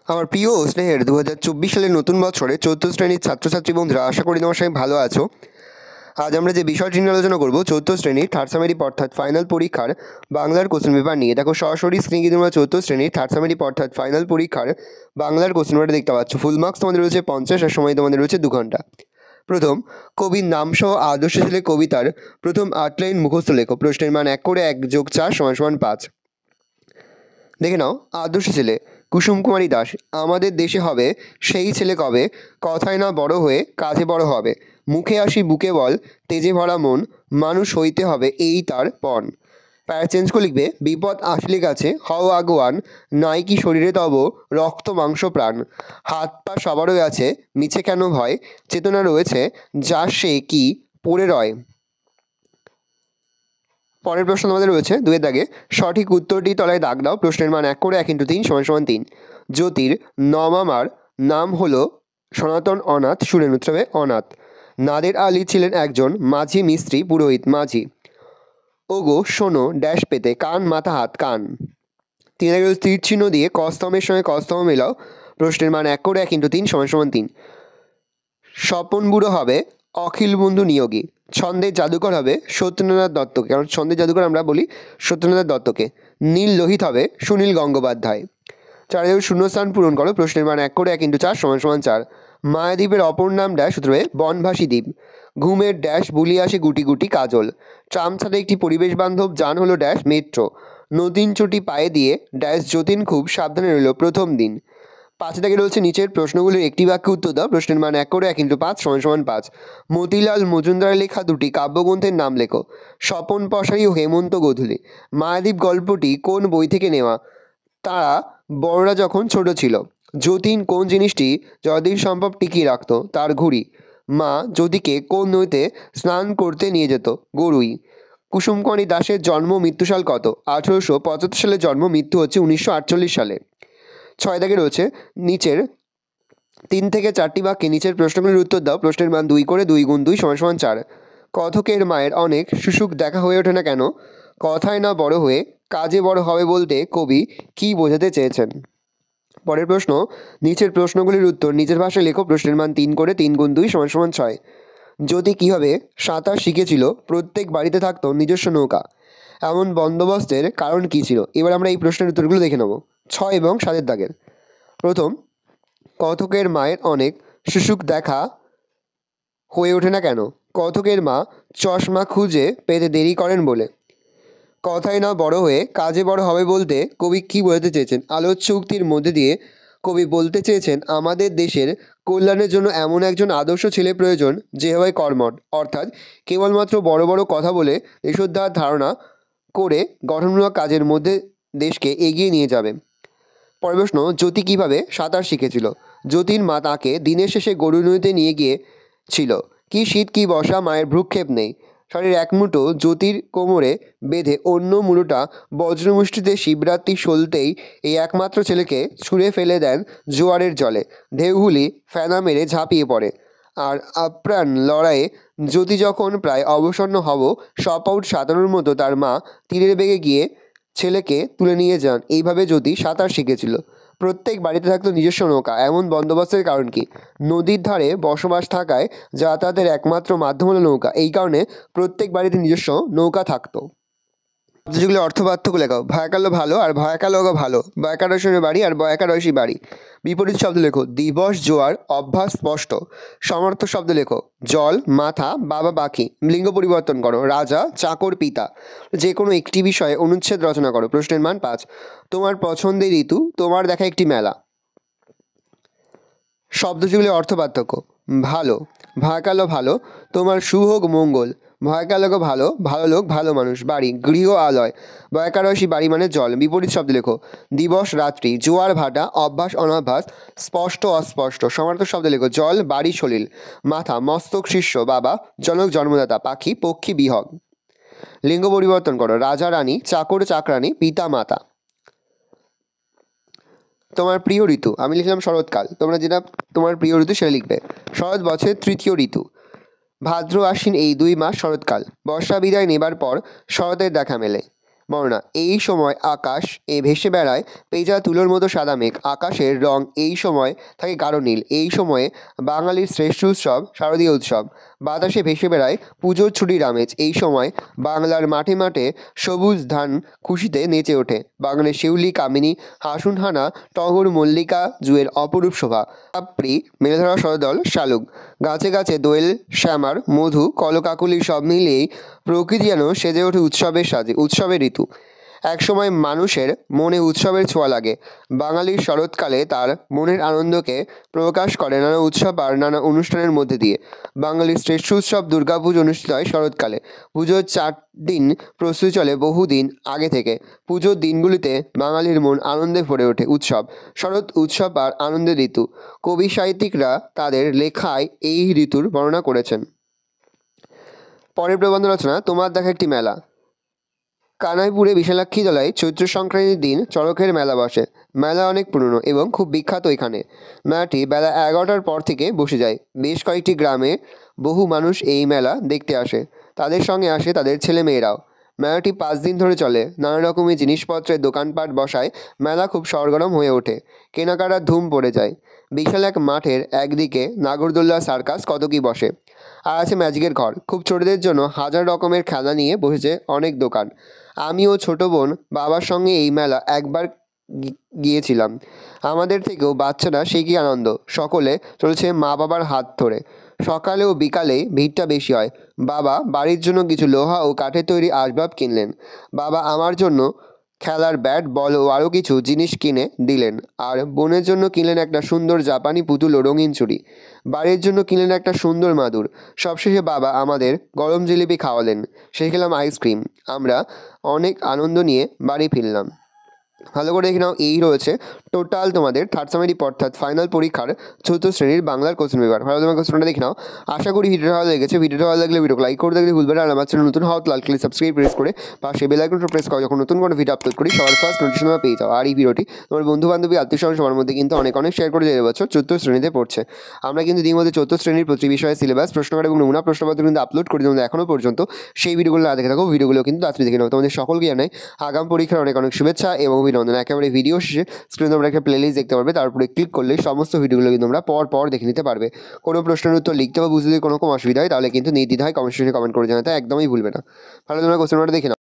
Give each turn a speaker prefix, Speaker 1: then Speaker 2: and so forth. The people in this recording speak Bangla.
Speaker 1: আমার প্রিয় স্নেহের 2024 সালের নতুন বছরে 4th শ্রেণীর ছাত্রছাত্রী বন্ধুরা, আশা করি তোমার সবাই ভালো আছো। আজ আমরা যে বিষয়টি নিয়ে আলোচনা করবো 4th শ্রেণীর থার্ড সামেটিভ অর্থাৎ ফাইনাল পরীক্ষার বাংলার কোশ্চেন পেপার নিয়ে। দেখো সরাসরি স্ক্রিনে কিন্তু তোমরা 4th শ্রেণীর থার্ড সামেটিভ অর্থাৎ ফাইনাল পরীক্ষার বাংলার কোশ্চেন পেপারটা দেখতে পাচ্ছ। ফুল মার্কস তোমাদের রয়েছে 50 আর সময় তোমাদের রয়েছে 2 ঘন্টা। প্রথম, কবির নাম সহ আদর্শ ছেলে কবিতার প্রথম 8 লাইন মুখস্থ লেখো। প্রশ্নের মান 1 করে 1 যোগ 4 সমান 5। দেখে নাও। আদর্শ ছেলে কুসুম কুমারী দাস। আমাদের দেশে হবে সেই ছেলে কবে, কথায় না বড় হয়ে কাজে বড় হবে। মুখে আসি বুকে বল, তেজে ভরা মন, মানুষ হইতে হবে এই তার পণ। প্যারা চেঞ্জ করে লিখবে, বিপদ আসলে কাছে হও আগুয়ান, নাই কি শরীরে তব রক্ত মাংস প্রাণ। হাত পা সবারই আছে, মিছে কেন ভয়, চেতনা রয়েছে যা সে কি পড়ে রয়। পরের প্রশ্ন আমাদের রয়েছে 2 দাগে। সঠিক উত্তরটি তলায় দাগ দাও। প্রশ্নের মান 1 করে 1 × 3 = 3। জ্যোতির নমামার নাম হলো সনাতন অনাথ। শুনেন উত্তর হবে অনাথ। নাদের আলী ছিলেন একজন মাঝি মিস্ত্রি পুরোহিত মাঝি। ওগো শোনো ড্যাশ পেতে, কান মাথা হাত কান। 3 দাগে তীর চিহ্ন দিয়ে কস্তমের সঙ্গে কস্তম মেলাও। প্রশ্নের মান 1 করে 1 × 3 = 3। স্বপন বুড়ো হবে অখিল বন্ধু নিয়োগী। ছন্দের জাদুকর হবে সত্যেন্দ্রনাথ দত্তকে, কারণ ছন্দের জাদুকর আমরা বলি সত্যেন্দ্রনাথ দত্তকে। নীল লোহিত হবে সুনীল গঙ্গোপাধ্যায়। 4 দাগে শূন্যস্থান পূরণ করো। প্রশ্নের মান 1 করে 1 × 4 = 4। মায়াদ্বীপের অপর নাম ড্যাশ উত্তর হবে বনভাসী দ্বীপ। ঘুমের ড্যাশ বুলিয়ে আসে গুটি গুটি কাজল। ট্রাম ছাড়া একটি পরিবেশ বান্ধব যান হলো ড্যাশ মেট্রো। নদীন চটি পায়ে দিয়ে ড্যাশ যতীন খুব সাবধানে রইল প্রথম দিন। 5 দাগে রয়েছে নিচের প্রশ্নগুলির একটি বাক্যে উত্তর দাও। প্রশ্নের মান 1 করে 1 × 5 = 5। মতিলাল মজুমদারের লেখা 2টি কাব্যগ্রন্থের নাম লেখো। স্বপন পশারি ও হেমন্ত গোধূলি। মায়াদ্বীপ গল্পটি কোন বই থেকে নেওয়া? তারা বড়রা যখন ছোট ছিল। যতীন কোন জিনিসটি যতদিন সম্ভব টিকিয়ে রাখতো? তার ঘুড়ি। মা জ্যোতিকে কোন নদীতে স্নান করতে নিয়ে যেত? গরুই। কুসুম কুমারী দাসের জন্ম মৃত্যুসাল কত? 1875 সালে জন্ম, মৃত্যু হচ্ছে 1948 সালে। 6 দাগে রয়েছে নিচের 3 থেকে 4টি বাক্যে নিচের প্রশ্নগুলির উত্তর দাও। প্রশ্নের মান 2 করে 2 × 2 = 4। কথকের মায়ের অনেক সুসুখ দেখা হয়ে ওঠে না কেন? কথায় না বড় হয়ে কাজে বড় হবে বলতে কবি কী বোঝাতে চেয়েছেন? পরের প্রশ্ন, নিচের প্রশ্নগুলির উত্তর নিজের ভাষায় লেখো। প্রশ্নের মান 3 করে 3 × 2 = 6। জ্যোতি কীভাবে সাঁতার শিখেছিল? প্রত্যেক বাড়িতে থাকতো নিজস্ব নৌকা। এমন বন্দোবস্তের কারণ কী ছিল? এবার আমরা এই প্রশ্নের উত্তরগুলো দেখে নেব 6 এবং 7 দাগের। প্রথম, কথকের মায়ের অনেক সুসুখ দেখা হয়ে ওঠে না কেন? কথকের মা চশমা খুঁজে পেতে দেরি করেন বলে। কথায় না বড় হয়ে কাজে বড় হবে বলতে কবি কী বোঝাতে চেয়েছেন? আলোচ্য উক্তির মধ্যে দিয়ে কবি বলতে চেয়েছেন আমাদের দেশের কল্যাণের জন্য এমন একজন আদর্শ ছেলে প্রয়োজন যে হয় কর্মঠ, অর্থাৎ কেবলমাত্র বড় বড় কথা বলে দেশোদ্ধার ধারণা করে গঠনমূলক কাজের মধ্যে দেশকে এগিয়ে নিয়ে যাবে। পরের প্রশ্ন, জ্যোতি কীভাবে সাঁতার শিখেছিল? জ্যোতির মা তাকে দিনের শেষে গরু নদীতে নিয়ে গিয়েছিল। কি শীত কি বর্ষা, মায়ের ভ্রুক্ষেপ নেই। শাড়ির এক মুঠো জ্যোতির কোমরে বেঁধে অন্য মুঠোটা বজ্রমুষ্টিতে শিবরাত্রি সলতেই এই একমাত্র ছেলেকে ছুঁড়ে ফেলে দেন জোয়ারের জলে। ঢেউহুলি ফেনা মেরে ঝাঁপিয়ে পড়ে। আর আপ্রাণ লড়াইয়ে জ্যোতি যখন প্রায় অবসন্ন হব সপাউট সাঁতারুর মতো তার মা তীরের বেগে গিয়ে ছেলেকে তুলে নিয়ে যান। এইভাবে জ্যোতি সাঁতার শিখেছিল। প্রত্যেক বাড়িতে থাকতো নিজস্ব নৌকা। এমন বন্দোবস্তের কারণ কি? নদীর ধারে বসবাস থাকায় যাতায়াতের একমাত্র মাধ্যম হলো নৌকা। এই কারণে প্রত্যেক বাড়িতে নিজস্ব নৌকা থাকতো। যেগুলো অর্থ পার্থক্য লেখাও। ভয়াকালো ভালো আর ভয়াকালো ভালো। বয়াকারসনের বাড়ি আর বয়াকারসী বাড়ি। বিপরীত শব্দ লেখো। দিবস জোয়ার, অভ্যাস স্পষ্ট। সমার্থক শব্দ লেখো। জল, মাথা, বাবা পাখি। লিঙ্গ পরিবর্তন করো। রাজা, চাকর, পিতা। যে কোনো একটি বিষয়ে অনুচ্ছেদ রচনা করো। প্রশ্নের মান 5। তোমার পছন্দের ঋতু, তোমার দেখা একটি মেলা। শব্দ যেগুলি অর্থ পার্থক্য। ভালো, ভয়াকালো ভালো, তোমার সুহোগ মঙ্গল। ভয়াকালো ভালো, ভালো লোক, ভালো মানুষ। বাড়ি, গৃহ, আলয়। বয়াকারসী বাড়ি মানে জল। বিপরীত শব্দ লেখো। দিবস রাত্রি, জোয়ার ভাটা, অভ্যাস অনভ্যাস, স্পষ্ট অস্পষ্ট। সমার্থক শব্দ লেখো। জল, বাড়ি, সলিল। মাথা, মস্তক, শিষ্য, বাবা, জনক, জন্মদাতা। পাখি, পক্ষী, বিহগ। লিঙ্গ পরিবর্তন করো। রাজা রানী, চাকর চাকরানী, পিতা মাতা। তোমার প্রিয় ঋতু, আমি লিখলাম শরৎকাল। তোমরা যেটা তোমার প্রিয় ঋতু সেটা লিখবে। শরৎ বছরের 3য় ঋতু। ভাদ্র আশ্বিন এই 2 মাস শরৎকাল। বর্ষা বিদায় নেবার পর শরতের দেখা মেলে। বর্ণনা। এই সময় আকাশ ভেসে বেড়ায় পেঁজা তুলোর মতো সাদা মেঘ। আকাশের রং এই সময় থাকে গাঢ় নীল। এই সময়ে বাঙালির শ্রেষ্ঠ উৎসব শারদীয় উৎসব। বাতাসে ভেসে বেড়ায় পুজোর ছুটির আমেজ। এই সময় বাংলার মাঠে মাঠে সবুজ ধান খুশিতে নেচে ওঠে। বাগানের শিউলি, কামিনী, হাসুনহানা, টগর, মল্লিকা, জুঁয়ের অপরূপ শোভা। পাপড়ি, মেলে ধরা সরদল, শালুক, গাছে গাছে দোয়েল, শ্যামার, মধু, কলকাকলি সব মিলিয়েই প্রকৃতি যেন সেজে ওঠে উৎসবের সাজে। উৎসবের ঋতু। একসময় মানুষের মনে উৎসবের ছোঁয়া লাগে। বাঙালির শরৎকালে তার মনের আনন্দকে প্রকাশ করে নানা উৎসব আর নানা অনুষ্ঠানের মধ্যে দিয়ে। বাঙালির শ্রেষ্ঠ উৎসব দুর্গাপুজো অনুষ্ঠিত হয় শরৎকালে। পুজোর 4 দিন প্রস্তুতি চলে বহুদিন আগে থেকে। পুজোর দিনগুলিতে বাঙালির মন আনন্দে ভরে ওঠে। উৎসব, শরৎ উৎসব আর আনন্দের ঋতু। কবি সাহিত্যিকরা তাদের লেখায় এই ঋতুর বর্ণনা করেছেন। পরের প্রবন্ধ রচনা, তোমার দেখা একটি মেলা। কানাইপুরে বিশালাক্ষী তলায় চৈত্র সংক্রান্তির দিন চড়কের মেলা বসে। মেলা অনেক পুরনো এবং খুব বিখ্যাত এখানে। মেলাটি বেলা 11টার পর থেকে বসে যায়। বেশ কয়েকটি গ্রামে বহু মানুষ এই মেলা দেখতে আসে। তাদের সঙ্গে আসে তাদের ছেলে মেয়েরাও। মেলাটি 5 দিন ধরে চলে। নানা রকমের জিনিসপত্রের দোকানপাট বসায়। মেলা খুব সরগরম হয়ে ওঠে। কেনাকাটার ধুম পড়ে যায়। বিশাল এক মাঠের একদিকে নাগরদোল্লা, সার্কাস, কত কি বসে। আর আছে ম্যাজিকের ঘর। খুব ছোটদের জন্য হাজার রকমের খেলনা নিয়ে বসেছে অনেক দোকান। আমি ও ছোটো বোন বাবার সঙ্গে এই মেলা একবার গিয়েছিলাম। আমাদের থেকেও বাচ্চারা সে কি আনন্দ। সকলে চলেছে মা বাবার হাত ধরে। সকালে ও বিকালে ভিড়টা বেশি হয়। বাবা বাড়ির জন্য কিছু লোহা ও কাঠের তৈরি আসবাব কিনলেন। বাবা আমার জন্য খেলার ব্যাট, বল ও আরও কিছু জিনিস কিনে দিলেন। আর বোনের জন্য কিনলেন একটা সুন্দর জাপানি পুতুল ও রঙিন চুড়ি। বাড়ির জন্য কিনলেন একটা সুন্দর মাদুর। সবশেষে বাবা আমাদের গরম জিলিপি খাওয়ালেন। সে খেলাম আইসক্রিম। আমরা অনেক আনন্দ নিয়ে বাড়ি ফিরলাম। ভালো করে দেখে নাও, এই রয়েছে টোটাল তোমাদের থার্ড সেমিস্টার অর্থাৎ ফাইনাল পরীক্ষার 4th শ্রেণীর বাংলার কোশ্চেন পেপার। ভালো তোমার কোশ্চেনটা দেখে নাও। আশা করি ভিডিওটা ভালো লেগেছে। ভিডিওটা ভালো লাগলে ভিডিওকে লাইক করে দেখলে ভুলবে না। আর আমার চ্যানেল নতুন হওয়া লাল কালি সাবস্ক্রাইব প্রেস করে পাশে বেল আইকনটা প্রেস করো, যখন নতুন কোনো ভিডিও আপলোড করি সবার ফার্স্ট নোটিফিকেশন পেয়ে যাও। আর এই ভিডিওটি তোমার বন্ধু বান্ধবী আত্মীয় স্বজন সবার মধ্যে কিন্তু অনেক শেয়ার করে যে বছর 4th শ্রেণীতে পড়ছে। আমরা কিন্তু ইতিমধ্যে 4th শ্রেণীর প্রতি বিষয়ে সিলেবাস, প্রশ্নকার এবং নমুনা প্রশ্নপত্র কিন্তু আপলোড করে তোমাদের এখনও পর্যন্ত সেই ভিডিওগুলো না দেখে থাকো, ভিডিওগুলো কিন্তু তাড়াতাড়ি দেখে নাও। তোমাদের সকলকে জানাই আগাম পরীক্ষার অনেক শুভেচ্ছা এবং অভিনন্দন। একেবারে ভিডিও শেষে স্ক্রিনে তোমরা একটা প্লেলিস্ট দেখতে পারবে, তারপরে ক্লিক করলে সমস্ত ভিডিওগুলো কিন্তু তোমরা পর দেখে নিতে পারবে। কোনো প্রশ্নের উত্তর লিখতে বা বুঝতে যদি কোনো রকম অসুবিধা হয় তাহলে কিন্তু নির্দ্বিধায় কমেন্ট সেকশনে কমেন্ট করে জানাতে একদমই ভুলবে না। ভালো তোমরা কোশ্চেনটা দেখে নাও।